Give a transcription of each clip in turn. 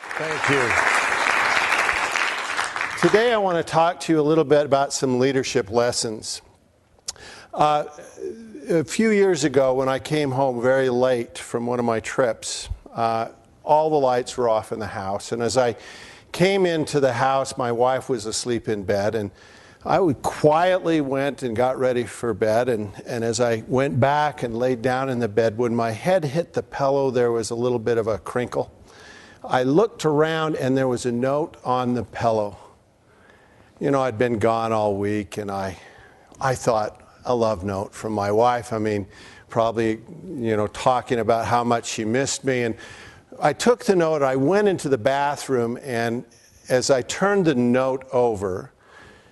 Thank you. Today I want to talk to you a little bit about some leadership lessons. A few years ago when I came home very late from one of my trips, all the lights were off in the house. And as I came into the house, my wife was asleep in bed. And I quietly went and got ready for bed. And as I went back and laid down in the bed, when my head hit the pillow, there was a little bit of a crinkle. I looked around and there was a note on the pillow. You know, I'd been gone all week and I thought a love note from my wife. I mean, probably, you know, talking about how much she missed me. And I took the note, I went into the bathroom, and as I turned the note over,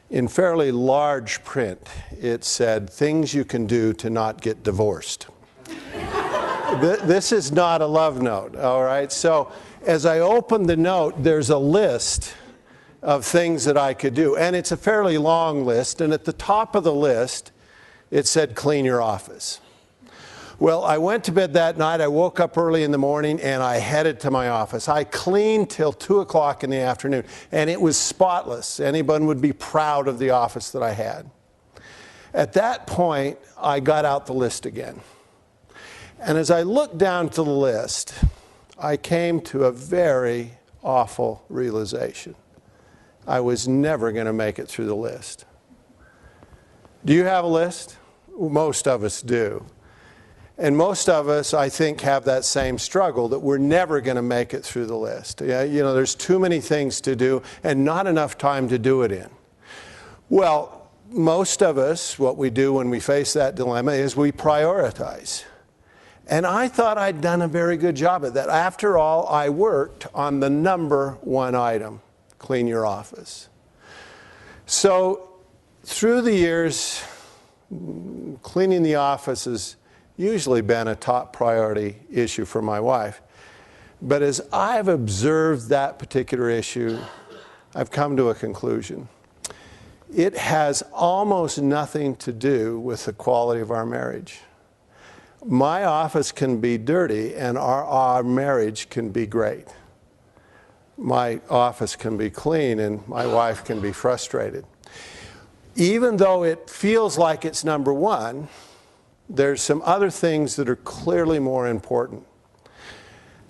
in fairly large print, it said, "Things you can do to not get divorced." This is not a love note, all right? So as I opened the note, there's a list of things that I could do. And it's a fairly long list. And at the top of the list, it said, "Clean your office." Well, I went to bed that night. I woke up early in the morning and I headed to my office. I cleaned till 2 o'clock in the afternoon. And it was spotless. Anyone would be proud of the office that I had. At that point, I got out the list again. And as I looked down to the list, I came to a very awful realization. I was never going to make it through the list. Do you have a list? Most of us do. And most of us, I think, have that same struggle, that we're never going to make it through the list. Yeah, you know, there's too many things to do and not enough time to do it in. Well, most of us, what we do when we face that dilemma is we prioritize. And I thought I'd done a very good job of that. After all, I worked on the number one item: clean your office. So through the years, cleaning the office has usually been a top priority issue for my wife. But as I've observed that particular issue, I've come to a conclusion. It has almost nothing to do with the quality of our marriage. My office can be dirty and our marriage can be great. My office can be clean and my wife can be frustrated. Even though it feels like it's number one, there's some other things that are clearly more important.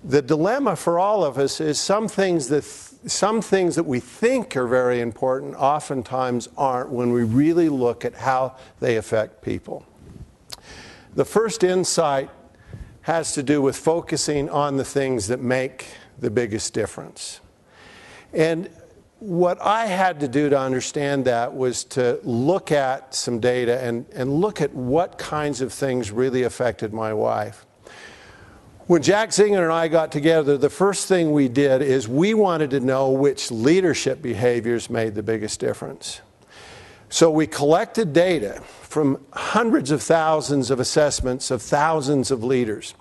The dilemma for all of us is some things that we think are very important oftentimes aren't when we really look at how they affect people. The first insight has to do with focusing on the things that make the biggest difference. And what I had to do to understand that was to look at some data and look at what kinds of things really affected my wife. When Jack Zenger and I got together, the first thing we did is we wanted to know which leadership behaviors made the biggest difference. So we collected data from hundreds of thousands of assessments of thousands of leaders.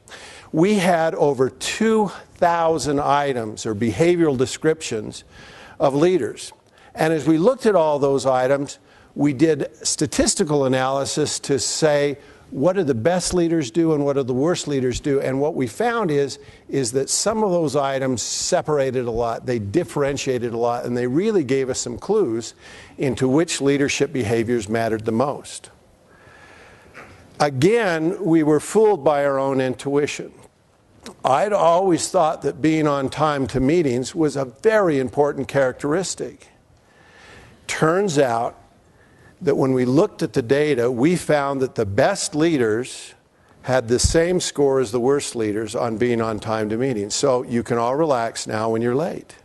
We had over 2,000 items or behavioral descriptions of leaders. And as we looked at all those items, we did statistical analysis to say, what do the best leaders do and what do the worst leaders do? And what we found is that some of those items separated a lot, they differentiated a lot, and they really gave us some clues into which leadership behaviors mattered the most. Again, we were fooled by our own intuition. I'd always thought that being on time to meetings was a very important characteristic. Turns out that when we looked at the data, we found that the best leaders had the same score as the worst leaders on being on time to meetings. So you can all relax now when you're late.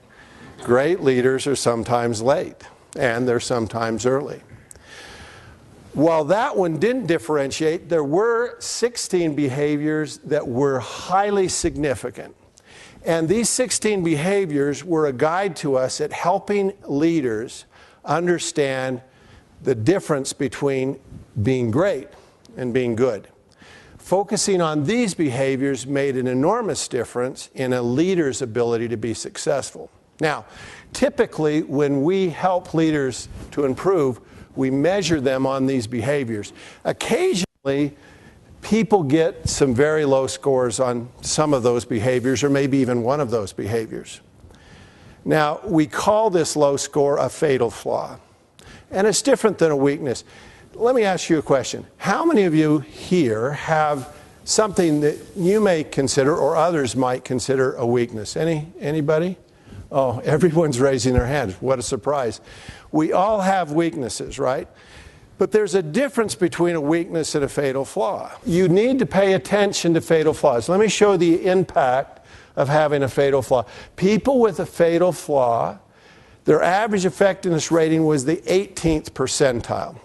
Great leaders are sometimes late, and they're sometimes early. While that one didn't differentiate, there were 16 behaviors that were highly significant. And these 16 behaviors were a guide to us at helping leaders understand the difference between being great and being good. Focusing on these behaviors made an enormous difference in a leader's ability to be successful. Now, typically when we help leaders to improve, we measure them on these behaviors. Occasionally, people get some very low scores on some of those behaviors or maybe even one of those behaviors. Now, we call this low score a fatal flaw. And it's different than a weakness. Let me ask you a question. How many of you here have something that you may consider or others might consider a weakness? Anybody? Oh, everyone's raising their hands. What a surprise. We all have weaknesses, right? But there's a difference between a weakness and a fatal flaw. You need to pay attention to fatal flaws. Let me show the impact of having a fatal flaw. People with a fatal flaw, their average effectiveness rating was the 18th percentile.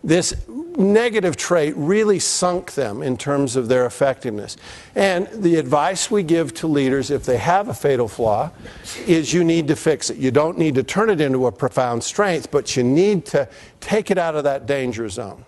This negative trait really sunk them in terms of their effectiveness. And the advice we give to leaders if they have a fatal flaw is you need to fix it. You don't need to turn it into a profound strength, but you need to take it out of that danger zone.